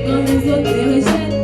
Dans les eaux des rejettes.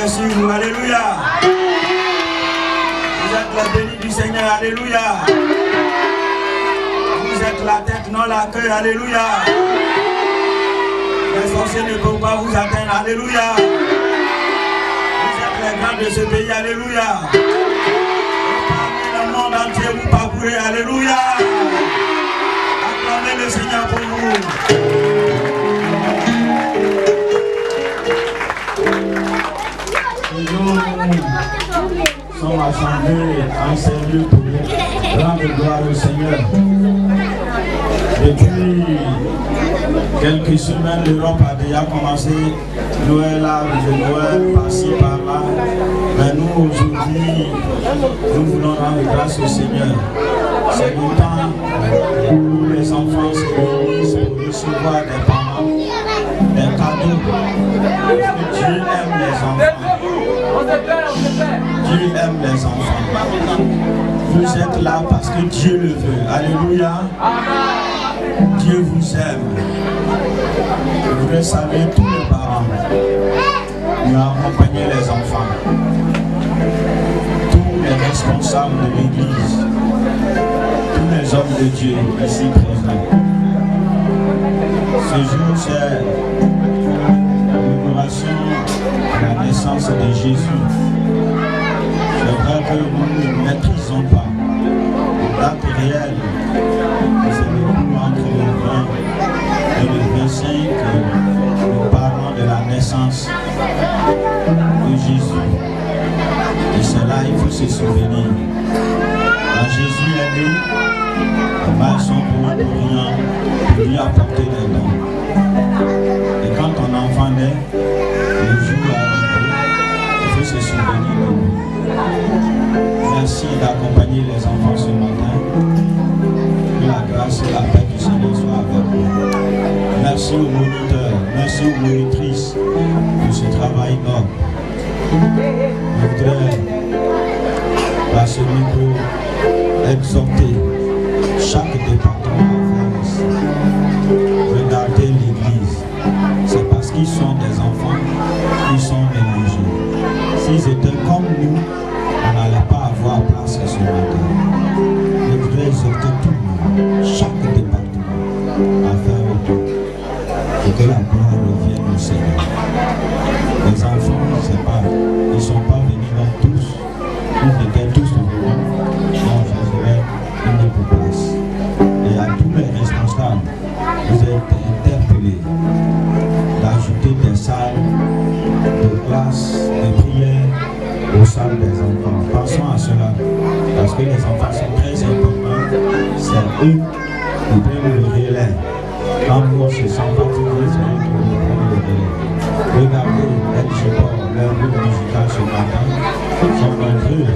est sur vous. Alléluia. Vous êtes la bénie du Seigneur. Alléluia. Vous êtes la tête, non la queue. Alléluia. Les sorciers ne peuvent pas vous atteindre. Alléluia. Vous êtes les grands de ce pays. Alléluia. Vous parlez le monde entier, vous parcourez. Alléluia. Acclamez le Seigneur pour vous. Nous sommes assemblés en Seigneur pour rendre gloire au Seigneur. Depuis quelques semaines, l'Europe a déjà commencé. Noël, l'arbre de Noël, par-ci, par-là. Mais nous, aujourd'hui, nous voulons rendre grâce au Seigneur. C'est le temps où les enfants se réunissent pour recevoir des parents, des cadeaux. Parce que Dieu aime les enfants. Dieu aime les enfants. Vous êtes là parce que Dieu le veut. Alléluia. Dieu vous aime. Je voudrais saluer tous les parents qui ont accompagné les enfants. Tous les responsables de l'Église. Tous les hommes de Dieu ici présents. Ce jour, c'est l'inauguration de la naissance de Jésus. C'est vrai que nous ne maîtrisons pas la date réelle. C'est le jour entre le 20 et le 25 que nous parlons de la naissance de Jésus. Et c'est là il faut se souvenir. Quand Jésus est né, les mâles sont pour lui apporter des dons. Et quand ton enfant naît, le jour arrivé, il faut se souvenir de lui. Merci d'accompagner les enfants ce matin. Que la grâce et la paix du Seigneur soient avec vous. Merci aux moniteurs, merci aux monitrices de ce travail noble. Je voudrais, par ce micro, exhorter chaque département à faire ici. Regardez l'Église. C'est parce qu'ils sont des enfants qu'ils sont mélangés. S'ils étaient comme nous, on n'allait pas avoir place ce matin. Je voudrais exhorter tout le monde, chaque département, à faire le tout. Et que la gloire revienne au Seigneur. Les enfants, je ne sais pas, ils ne sont pas venus là tous. Ils étaient tous venus. Donc je serai une place. Et à tous les responsables, vous êtes interpellés d'ajouter des salles de classe, de prière aux salles des enfants. Pensons à cela, parce que les enfants sont très importants. C'est eux qui prennent le relais. Quand nous on se sent fatigué, c'est eux qui nous prennent le relais. Regardez, leur groupe musical ce matin sont nombreux.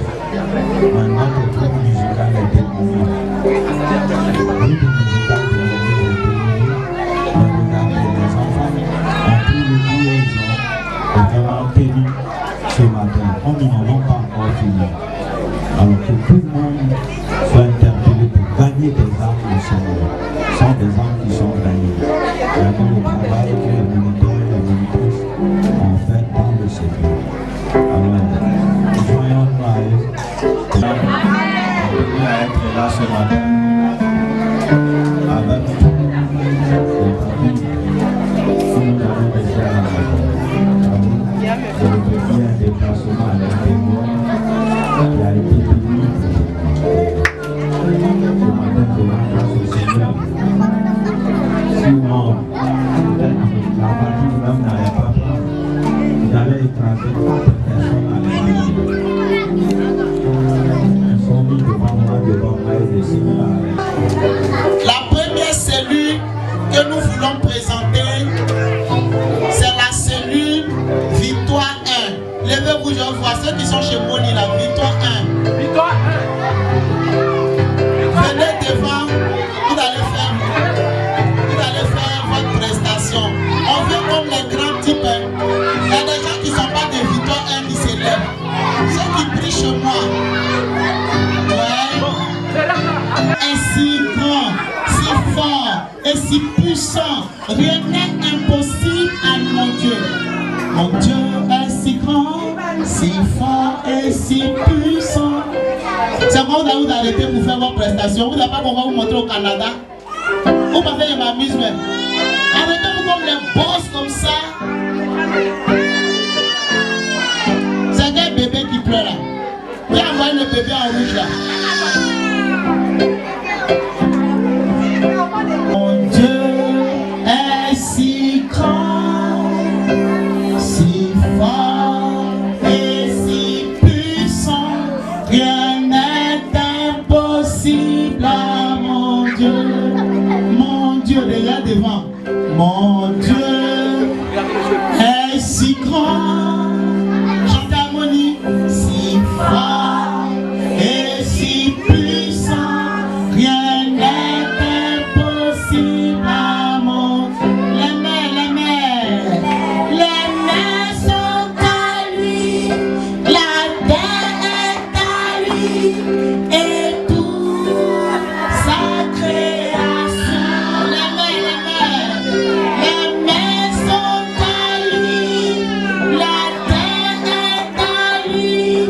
Maintenant, le groupe musical est découvert. Le groupe musical est découvert. Mais regardez, les enfants ont pris le goût et ils ont vraiment tenu ce matin. Comme ils n'en ont pas encore fini. Alors que tout le monde soit interpellé pour gagner des âmes au Seigneur. Ce sont des âmes qui sont gagnées. Regardez le travail que les moniteurs et les monitrices ont fait dans le Seigneur. Alors, joignons-nous à eux. On peut être là ce matin avec tous les familles. Si nous avons des frères à la maison, je veux bien un déplacement à l'intérieur qui a été béni. Ce matin, je rends grâce au Seigneur. Sûrement, la partie même n'allait pas prendre. Vous allez écraser 4 personnes à l'église. Elles sont mises devant moi et le Seigneur. La première cellule que nous voulons présenter, c'est la cellule Victoire 1. Levez-vous, je vois ceux qui sont chez Moni, la Victoire 1. Victoire 1. Venez devant, vous allez faire votre prestation. On vient comme les grands types. Il y a des gens qui ne sont pas de Victoire 1 qui s'élèvent. Ceux qui prient chez moi. Si grand, si fort et si puissant, rien n'est impossible à mon Dieu. Mon Dieu est si grand, Quand vous allez vous arrêter pour faire vos prestations, vous n'avez pas qu'on va vous montrer au Canada. Vous pensez que je m'amuse même. Arrêtez-vous comme les boss comme ça. C'est un bébé qui pleure là. Viens envoyer le bébé en rouge là. Mon Dieu est si grand, si fort et si puissant. Rien n'est impossible à mon Dieu. Mon Dieu, déjà devant. Mon Dieu est si grand. Chantez harmonie. Si fort et si puissant. Rien n'est impossible à mon Dieu. Les mains sont à lui. La terre est à lui. Et tout sa création. Les mains sont à lui. La terre est à lui.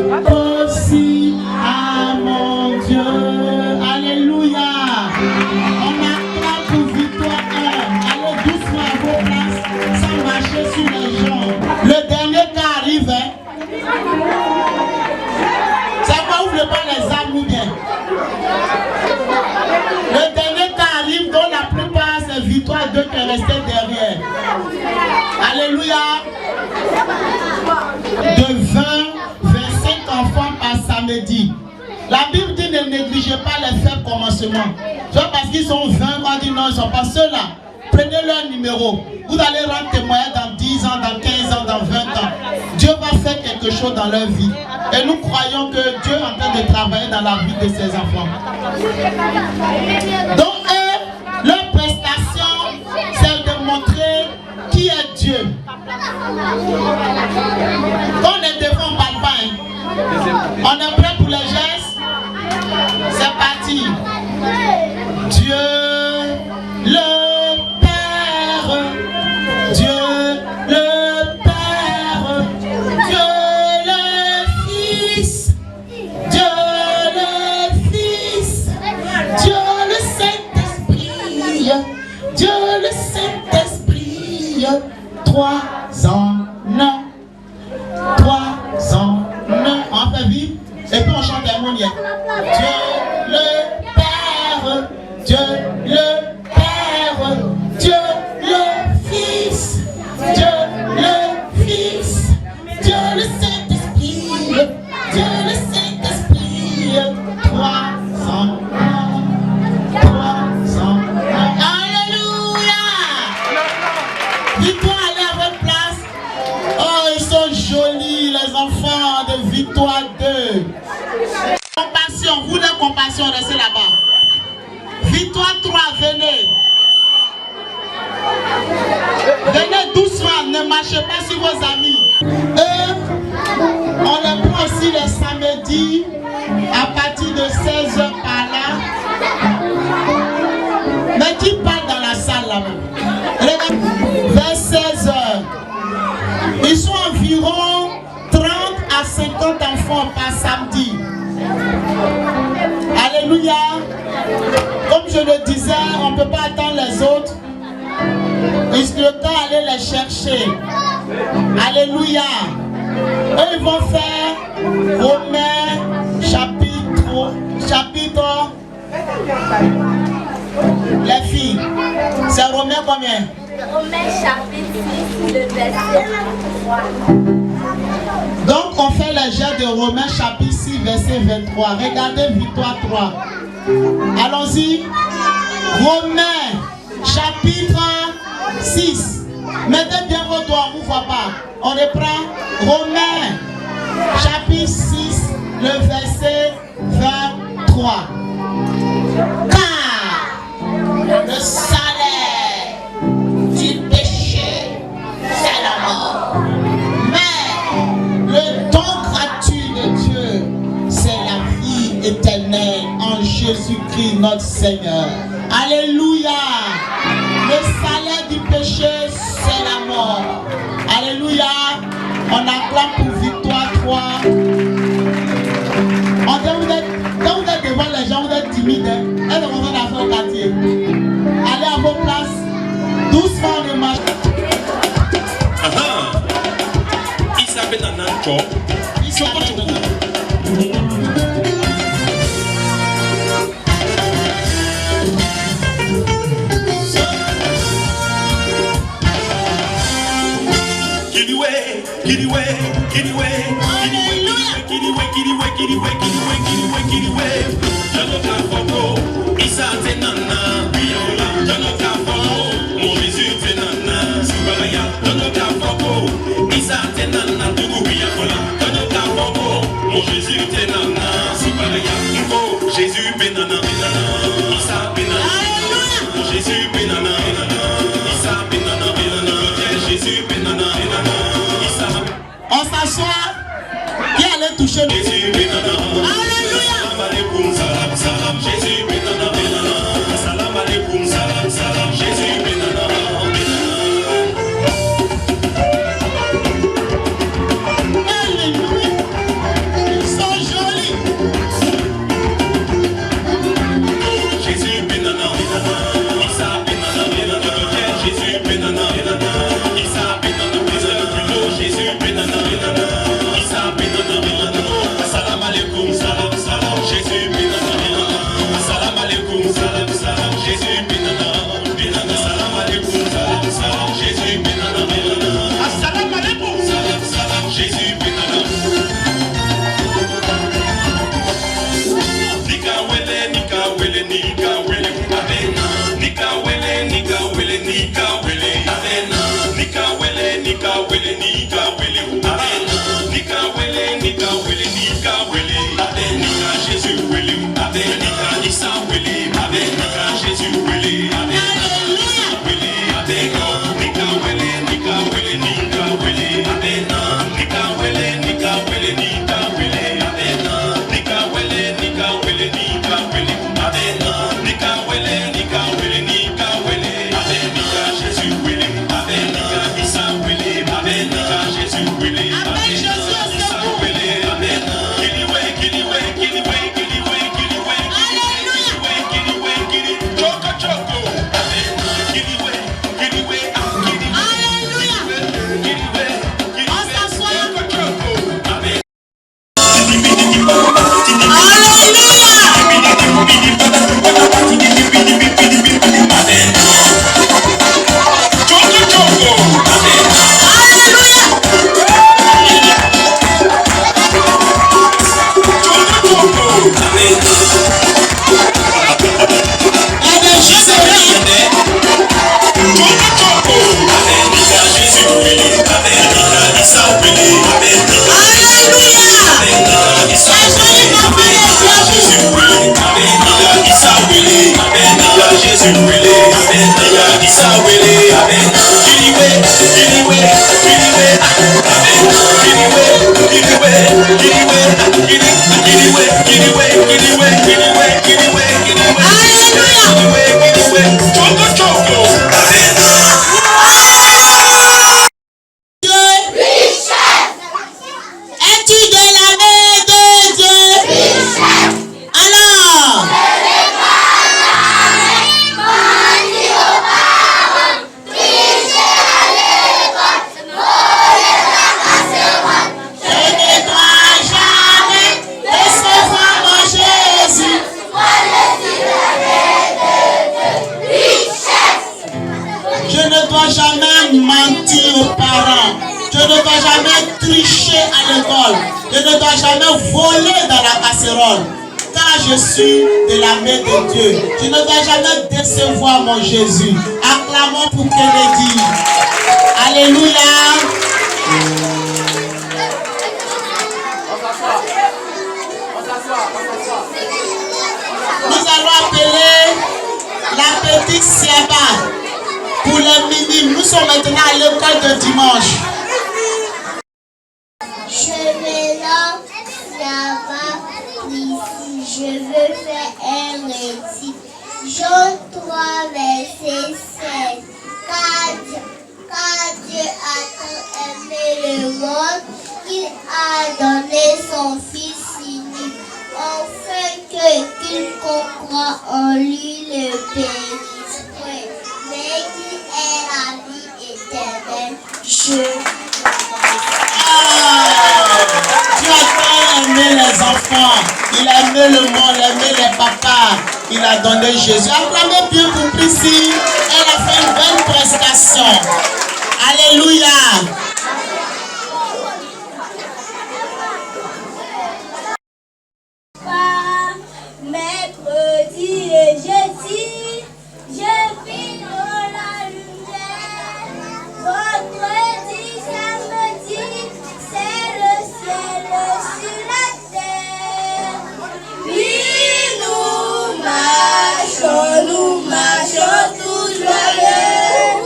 Aussi à mon Dieu. Alléluia. On acclame pour victoire 1. Allez doucement à vos places sans marcher sur les jambes. Le dernier qui arrive, ça va ouvrir pas les âmes ou bien. Le dernier qui arrive, dont la plupart c'est victoire 2 qui est resté derrière. Alléluia. De 20, 25 enfants par samedi. La Bible dit ne négligez pas les faibles commencements. C'est pas parce qu'ils sont 20, on dit non, ils ne sont pas ceux-là. Prenez leur numéro. Vous allez rendre témoignage dans 10 ans, dans 15 ans, dans 20 ans. Dieu va faire quelque chose dans leur vie. Et nous croyons que Dieu est en train de travailler dans la vie de ses enfants. Donc, leur prestation, c'est de montrer qui est Dieu. Quand on est devant, on ne parle pas. On est prêt pour les gestes? C'est parti. Dieu le Père, Dieu le Père, Dieu le Fils, Dieu le Fils, Dieu le Saint-Esprit, Dieu le Saint-Esprit, 3 en 1, 3 en 1, on fait vite, et puis on chante l'harmonie. Dieu le Père, Dieu le Père, Dieu le Fils, Dieu le Fils, Dieu le Saint-Esprit, Dieu le Saint-Esprit, 3 en 1, 3 en 1. Alléluia! Victoire, allez à votre place. Oh, ils sont jolis, les enfants de Victoire 2. Compassion, vous de compassion, restez là-bas. Victoire 3, venez. Venez doucement, ne marchez pas sur vos amis. On les prend aussi les samedis à partir de 16h par là. Mais qui parle dans la salle là-bas? Vers 16h. Ils sont environ 30 à 50 enfants par samedi. Alléluia. Comme je le disais, on ne peut pas attendre les autres. Il serait temps d'aller les chercher. Alléluia. Eux, ils vont faire Romains chapitre. Les filles, c'est Romains combien? Romains chapitre 6, le verset 3. Donc on fait le jet de Romains chapitre 6, verset 23. Regardez Victoire 3. Allons-y. Romains chapitre 6. Mettez bien vos doigts, on ne vous voit pas. On reprend Romains chapitre 6, le verset 23. Car le salaire du péché, c'est la mort. Mais le don gratuit de Dieu, c'est la vie éternelle en Jésus-Christ notre Seigneur. Alléluia. Le salaire du péché, c'est la mort. Alléluia. On acclame pour Victoire 3. Quand vous êtes Tu ne dois jamais décevoir mon Jésus. Acclamons pour Kennedy. Alléluia. Nous allons appeler la petite Siaba pour les minimes. Nous sommes maintenant à l'école de dimanche. Je m'appelle Siaba. Je veux faire un récit. Jean 3, verset 16. Car Dieu a tant aimé le monde qu'il a donné son Fils unique, afin que quiconque croit en lui ne périsse point, mais qu'il ait la vie éternelle. enfants, il a aimé le monde, il a aimé les papas, il a donné Jésus. Acclamez bien pour Priscille, elle a fait une belle prestation. Alléluia. Mercredi et jeudi, je vis dans la lumière. Vendredi, samedi, c'est le ciel sur la terre. Oui, nous marchons tout joyeux.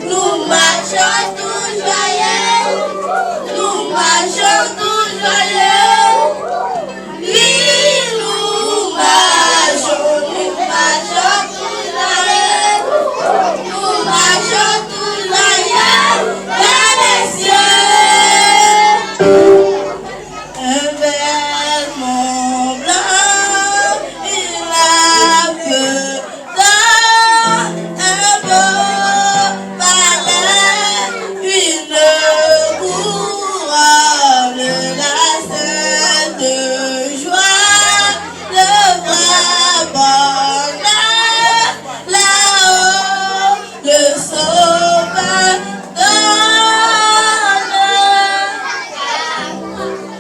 Nous marchons tout joyeux. Nous marchons tout joyeux. Oui, nous marchons tout joyeux. Nous marchons tout joyeux vers les cieux. Un vêtement blanc, il a que dans un beau palais, une couronne, la sainte joie, le vrai bonheur, là-haut, le sauveur donne.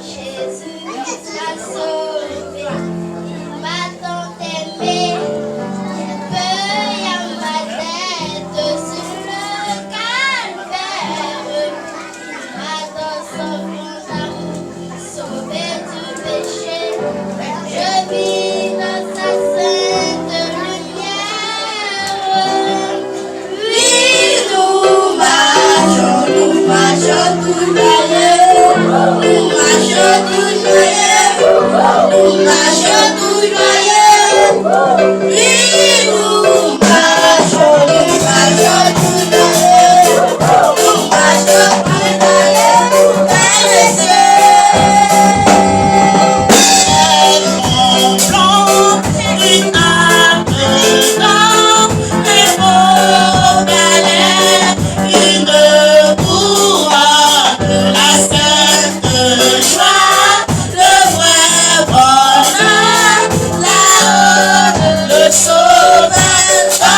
Jésus m'a sauvé, il m'a tant aimé, il paye à ma tête sur le calvaire. Il m'a dans son grand amour sauvé du péché. Je vis dans sa sainte lumière. Oui, nous marchons tout joyeux. Nous marchons tout joyeux. Nous marchons tout joyeux. Oui, nous marchons tout joyeux. Nous marchons tout joyeux vers les cieux. Mon blanc, il a dedans les beaux galets, une couronne, la sainte joie, le vrai bonheur, là-haut, le sauveur donne.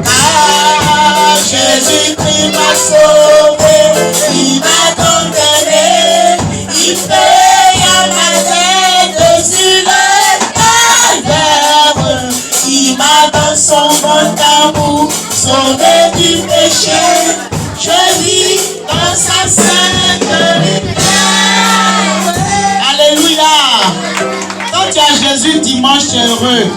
Ah, Jésus-Christ m'a sauvé, il m'a condamné, il paye à ma tête sur le calvaire. Il m'a dans son bon amour sauvé du péché. Je vis dans sa sainte lumière. Alléluia. Quand tu as Jésus dimanche, tu es heureux.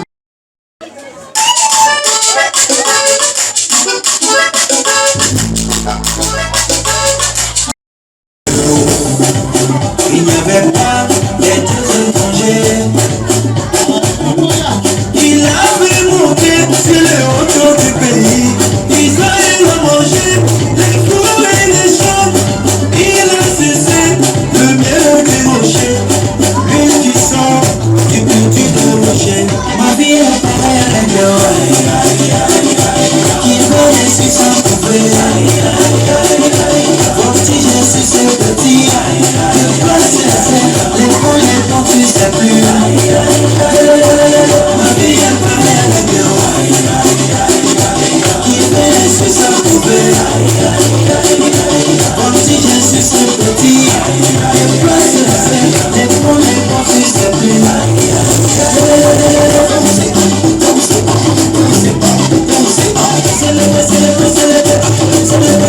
Il n'y avait pas d'être étranger. Il avait monté sur les hauteurs du pays. Israël a mangé les fruits et les champs. Il a cessé le miel des rochers. Lui qui sort du petit de rocher. Ma vie est pareille à l'intérieur. Qui veut les suivre sans couper. Mon petit Jésus c'est petit. Le plat c'est fait. Les grands les bons tu sais plus. Ma vie est pareille à l'intérieur. Qui veut les suivre sans couper. Mon petit Jésus c'est petit. Le plat c'est fait. Les grands les bons tu sais plus. C'est le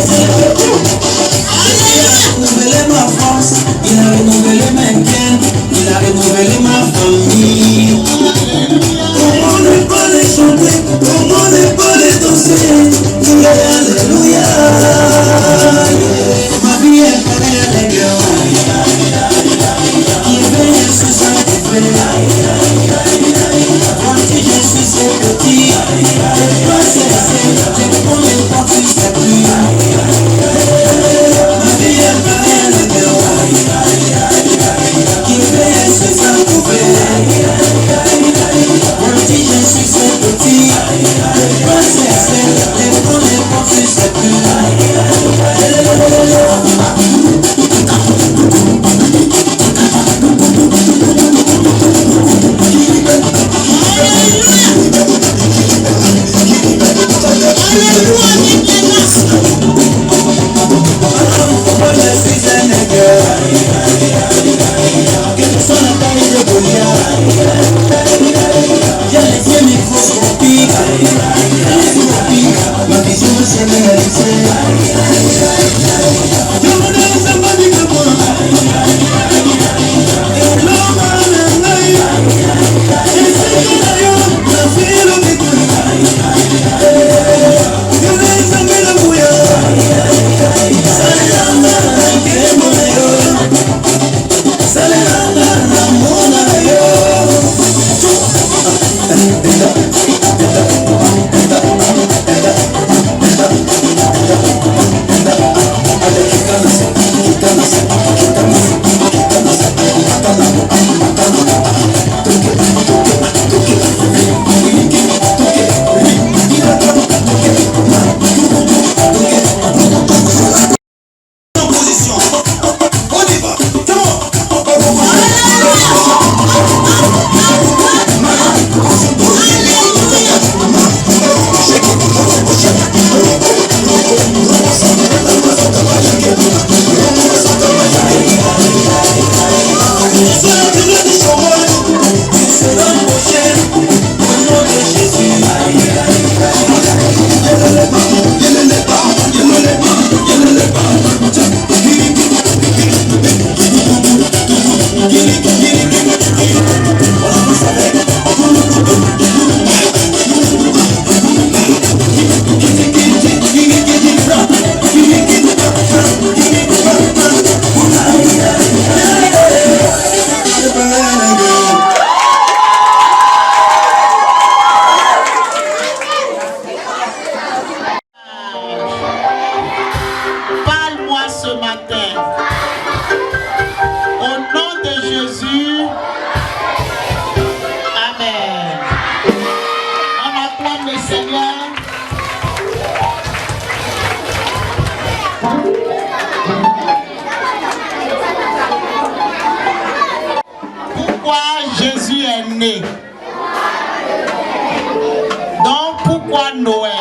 Donc pourquoi Noël?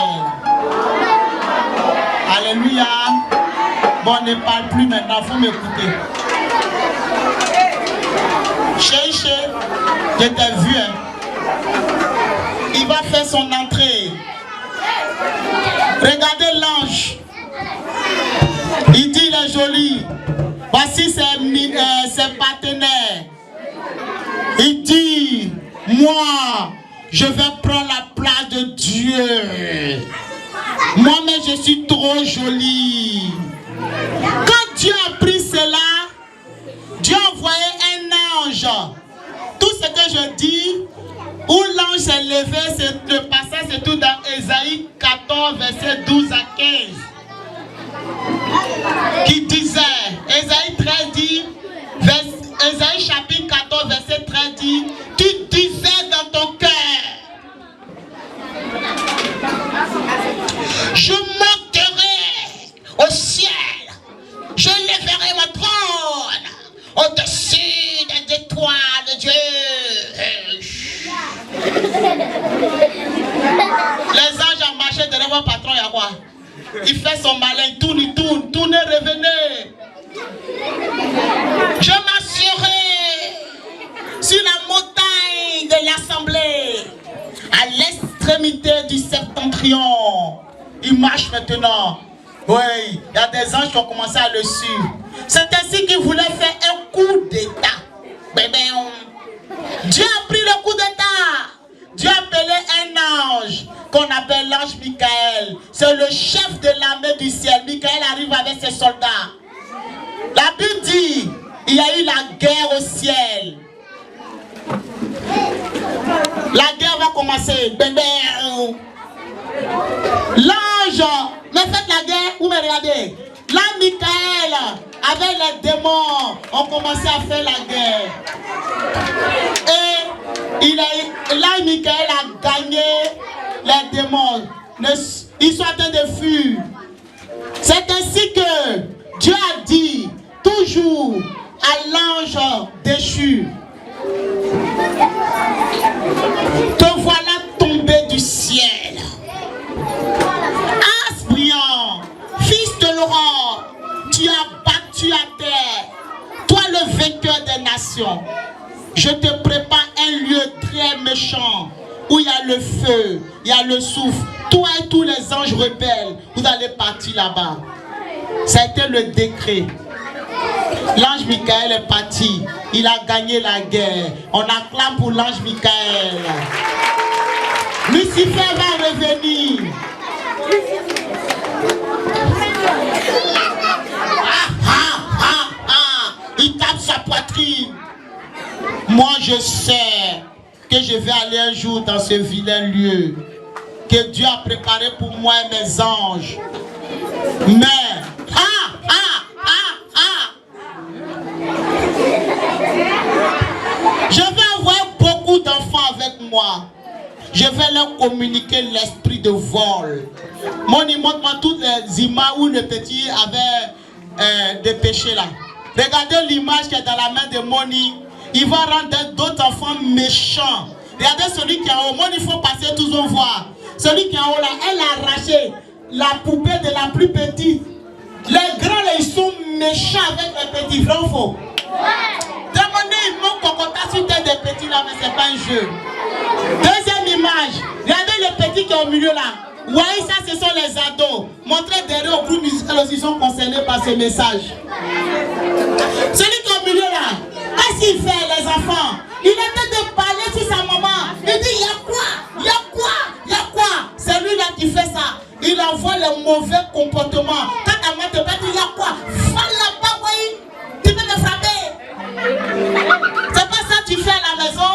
Alléluia. Bon, ne parle plus maintenant, il faut m'écouter. Chéché, je t'ai vu. Hein. Il va faire son entrée. Regardez l'ange. Il dit, il est joli. Voici ses partenaires. Il dit, moi, je vais prendre la place de Dieu. Moi-même, je suis trop jolie. Quand Dieu a pris cela, Dieu a envoyé un ange. Tout ce que je dis, où l'ange s'est levé, le passage c'est tout dans Ésaïe 14, verset 12 à 15. Qui disait, Ésaïe 13 dit, Ésaïe chapitre 14, verset 13 dit, tu disais dans ton cœur, je monterai au ciel, je lèverai mon trône au-dessus des étoiles de Dieu. Les anges ont marché derrière mon patron, il y a quoi? Il fait son malin, il tourne, tournez, revenez. Je m'assurerai sur la montagne de l'assemblée, à l'extrémité du septentrion. Il marche maintenant. Oui, il y a des anges qui ont commencé à le suivre. C'est ainsi qu'il voulait faire un coup d'état. Dieu a pris le coup d'état. Dieu a appelé un ange qu'on appelle l'ange Michael. C'est le chef de l'armée du ciel. Michael arrive avec ses soldats. La Bible dit, il y a eu la guerre au ciel. La guerre va commencer. L'ange, mais faites la guerre, vous me regardez. Là, Michael, avec les démons, ont commencé à faire la guerre. Et là, Michael a gagné les démons. Ils sont en train de fuir. C'est ainsi que Dieu a dit toujours à l'ange déchu, te voilà tombé du ciel. Asbriand, fils de Laurent, tu as battu à terre, toi le vainqueur des nations. Je te prépare un lieu très méchant où il y a le feu, il y a le souffle, Toi et tous les anges rebelles, vous allez partir là-bas. Ça a été le décret. L'ange Michael est parti. Il a gagné la guerre. On acclame pour l'ange Michael. Lucifer va revenir. Il tape sa poitrine. Moi je sais que je vais aller un jour dans ce vilain lieu que Dieu a préparé pour moi et mes anges. Mais je vais avoir beaucoup d'enfants avec moi. Je vais leur communiquer l'esprit de vol. Moni, montre-moi toutes les images où le petit avait des péchés là. Regardez l'image qui est dans la main de Moni. Il va rendre d'autres enfants méchants. Regardez celui qui est en haut. Moni, il faut passer toujours voir. Celui qui est en haut là, elle a arraché la poupée de la plus petite. Les grands là, ils sont méchants avec les petits. Vrai ou faux? Demandez, il manque Kokota sur tête des petits là, mais c'est pas un jeu. Deuxième image. Regardez les petits qui est au milieu là. Oui, ça ce sont les ados. Montrez derrière au groupe musical aussi, ils sont concernés par ce message. Celui qui est au milieu là, qu'est-ce qu'il fait les enfants? Il est en train de parler sur sa maman. Il dit, il y a quoi? Il y a quoi? Il y a quoi? C'est lui là qui fait ça. Il envoie les mauvais comportements. Quand ta main te bat, il y a quoi? Va là-bas, oui. Tu peux me frapper. C'est pas ça que tu fais à la maison?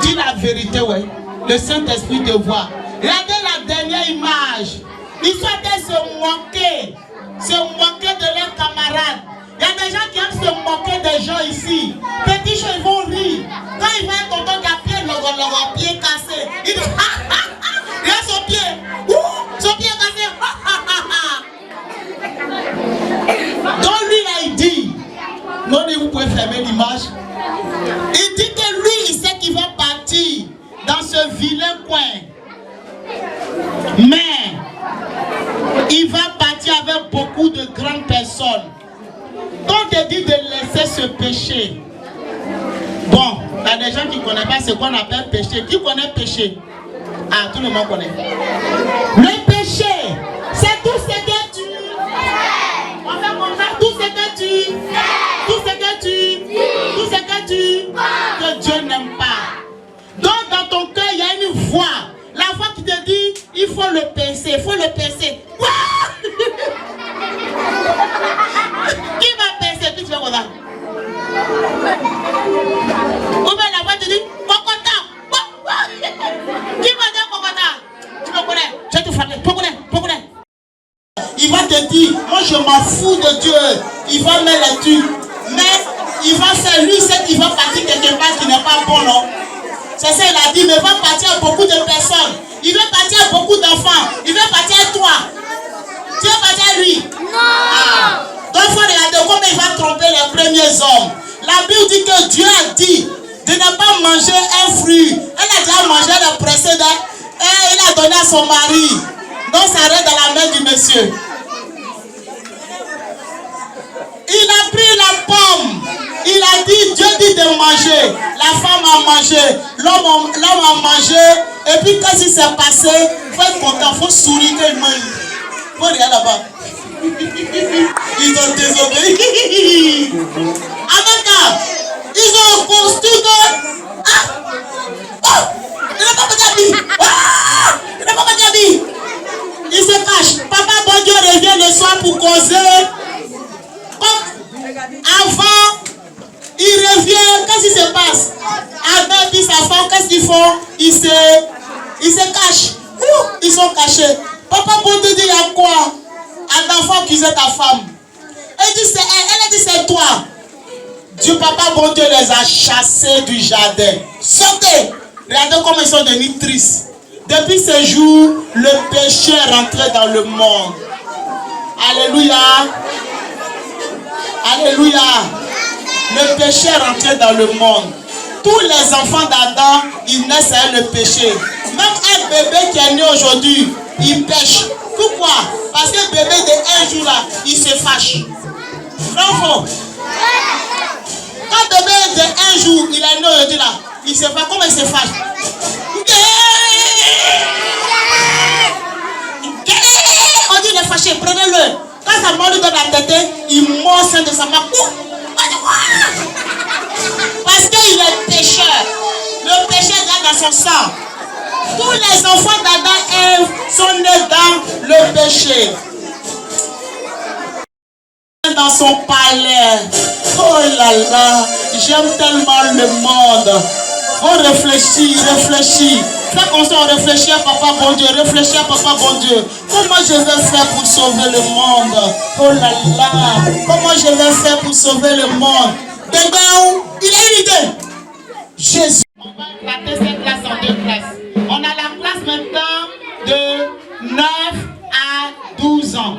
Dis la vérité, oui. Le Saint-Esprit te voit. Regardez la dernière image. Ils sont en train de se moquer de leurs camarades. Il y a des gens qui aiment se moquer des gens ici. Petits gens, ils vont rire. Quand ils voient un tonton qui a pied cassé, il dit regarde son pied. Son pied est cassé. Donc lui là, il dit, non, vous pouvez fermer l'image. Il dit que lui, il sait qu'il va partir dans ce vilain coin. Mais il va partir avec beaucoup de grandes personnes. Quand on te dit de laisser ce péché, bon, il y a des gens qui ne connaissent pas ce qu'on appelle péché. Qui connaît péché? Ah, tout le monde connaît. Le péché, c'est tout ce que tu fais. On fait comme ça, tout ce que tu fais. Tout ce que tu tout ce que tu que Dieu n'aime pas. Donc dans ton cœur, il y a une voix. La voix qui te dit, il faut le percer, il faut le percer. Qui va percer? Puis tu vas comme ça. Ou bien la voix te dit, Kokota. Qui va dire Kokota? Tu me connais, je vais te frapper. Pourquoi? Il va te dire, moi je m'en fous de Dieu. Il va mettre les trucs. Mais il va faire lui, c'est qu'il va partir quelque part qui n'est pas bon, non? C'est ça, il a dit, mais il va partir à beaucoup de personnes. Il va partir à beaucoup d'enfants. Il va partir à toi. Tu vas partir à lui? Non. Ah. Donc il faut regarder comment il va tromper les premiers hommes. La Bible dit que Dieu a dit de ne pas manger un fruit. Elle a déjà mangé le précédent et il a donné à son mari. Donc ça reste dans la main du monsieur. Il a pris la pomme. Il a dit, Dieu dit de manger. La femme a mangé. L'homme a mangé. Et puis quand il s'est passé, il faut être content, il faut sourire qu'il mange. Il faut regarder là-bas. Ils ont désobéi. En même temps, ils ont construit que... il n'a pas regardé. Il n'a pas regardé. Il se cache. Papa, bon Dieu revient le soir pour causer. Avant, il revient, qu'est-ce qui se passe? Adam dit sa femme, qu'est-ce qu'ils font? Ils se cachent. Ils sont cachés. Papa, bon Dieu dit, il y a quoi? Un enfant qui est ta femme. Elle a dit, c'est toi. Dieu, papa, bon Dieu les a chassés du jardin. Sortez. Regardez comment ils sont devenus tristes. Depuis ce jour, le péché est rentré dans le monde. Alléluia. Alléluia. Le péché est rentré dans le monde. Tous les enfants d'Adam, ils naissent avec le péché. Même un bébé qui est né aujourd'hui, il pêche. Pourquoi? Parce que le bébé de un jour là, il se fâche. Bravo. Quand le bébé de un jour, il est né aujourd'hui là, il se fâche. Comment il se fâche? marcher, prenez-le. Quand sa maman lui donne la tête, il mord au sein de sa main. Parce qu'il est pécheur. Le péché est dans son sang. Tous les enfants d'Adam et Ève sont nés dans le péché. Dans son palais. Oh là là, j'aime tellement le monde. On réfléchit, réfléchit. Fais comme ça, on réfléchit à papa bon Dieu, réfléchis à papa bon Dieu. Comment je vais faire pour sauver le monde? Oh là là, comment je vais faire pour sauver le monde? Il a une idée. Jésus. On va éclater cette classe en 2 classes. On a la classe maintenant de 9 à 12 ans,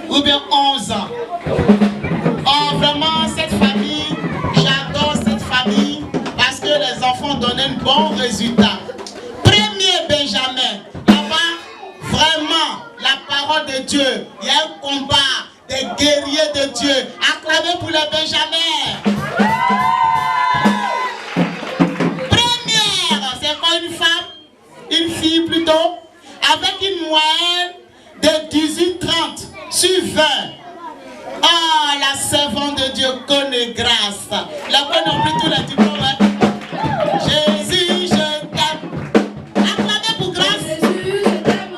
ou bien 11 ans. Oh, vraiment, cette famille, j'adore cette famille parce que les enfants donnent un bon résultat. Premier Benjamin, là-bas, vraiment, la parole de Dieu, il y a un combat des guerriers de Dieu. Acclamez pour les Benjamins. Première, c'est quoi une femme? Une fille plutôt, avec une moyenne de 18-30 sur 20. Ah, la servante de Dieu connaît grâce. La bonne non plus tous les diplômes. Jésus, je t'aime. Acclamez pour grâce. Jésus, je t'aime.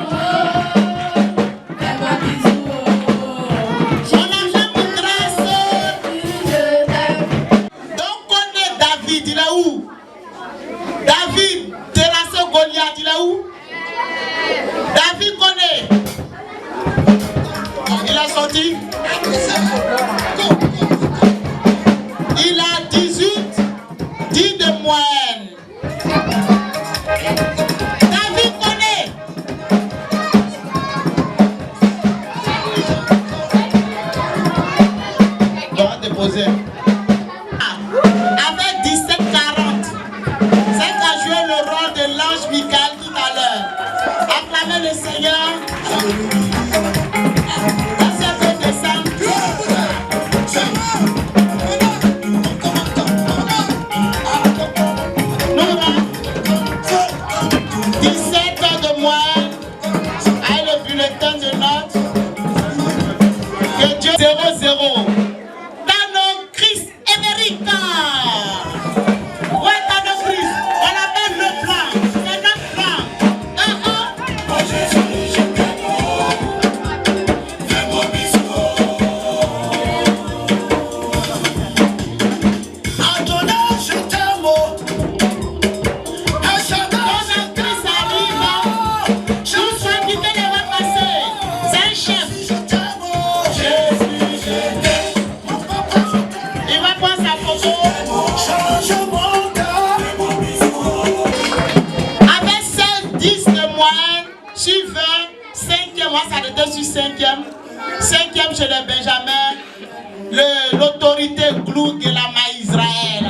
Fais-moi bisou. On acclame pour grâce. Jésus, je t'aime. Donc, connaît David, il est où? David, terrassé Goliath, il est où? David connaît. Il a sorti. Il a 18, 10 de moyenne. David connaît. On va déposer. Avec 17, 40. C'est qu'a joué le rôle de l'ange Michael tout à l'heure. Acclamez le Seigneur. Cinquième chez les Benjamins, l'autorité Glouk et la Israël.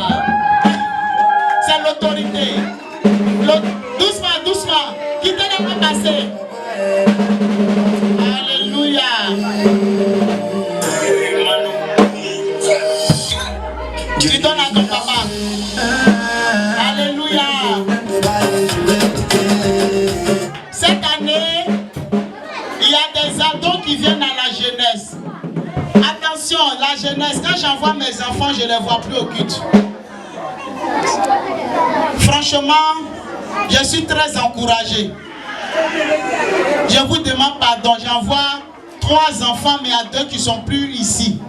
C'est l'autorité. Doucement, doucement. Quittez les pas passer. Alléluia. Tu donnes à ton papa. Alléluia. Cette année, il y a des ados qui viennent à la jeunesse. Attention, la jeunesse, quand j'envoie mes enfants, je ne les vois plus au culte. Franchement, je suis très encouragé. Je vous demande pardon, j'envoie 3 enfants, mais il y a 2 qui ne sont plus ici.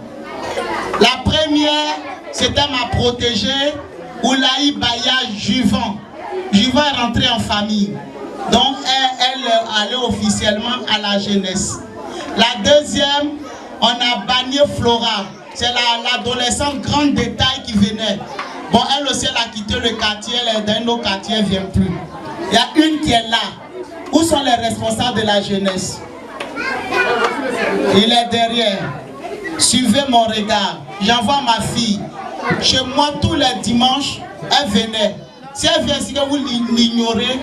La première, c'était ma protégée, Oulaï Baya Juvan. Juvan est rentrée en famille. Donc, elle allait officiellement à la jeunesse. La deuxième, on a banni Flora. C'est l'adolescente grande de taille qui venait. Bon, elle aussi, elle a quitté le quartier. Elle est dans nos quartiers, elle ne vient plus. Il y a une qui est là. Où sont les responsables de la jeunesse? Il est derrière. Suivez mon regard. J'envoie ma fille. Chez moi, tous les dimanches, elle venait. Si elle vient, si vous l'ignorez,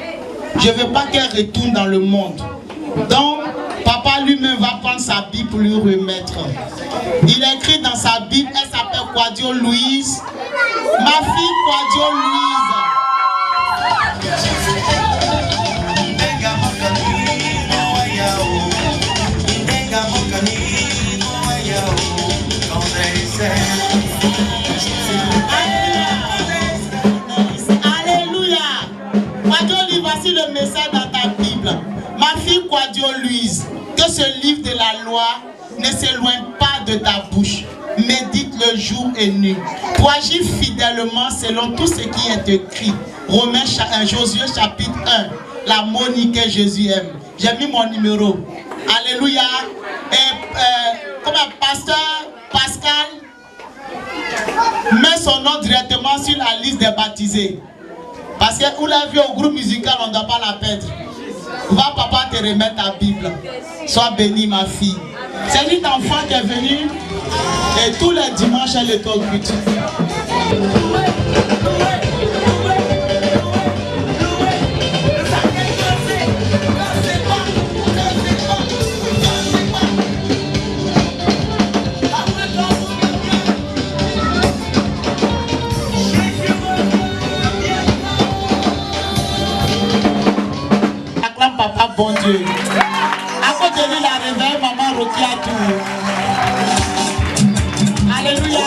je ne veux pas qu'elle retourne dans le monde. Donc, papa lui-même va prendre sa Bible pour lui remettre. Il écrit dans sa Bible, elle s'appelle Quadio Louise. Ma fille Quadio Louise. loi ne s'éloigne pas de ta bouche. Médite le jour et nuit. Pour agir fidèlement selon tout ce qui est écrit. Josué chapitre 1. La Monique que Jésus aime. J'ai mis mon numéro. Alléluia. Et comme un pasteur Pascal met son nom directement sur la liste des baptisés. Parce que vous l'avez vu au groupe musical, on ne doit pas la perdre. Va papa te remettre ta Bible. Sois bénie ma fille. C'est une enfant qui est venue et tous les dimanches elle est au but. Acclame papa bon Dieu. À côté de lui la réveille maman Rokia tout. Alléluia.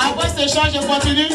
Après ce chant, je continue.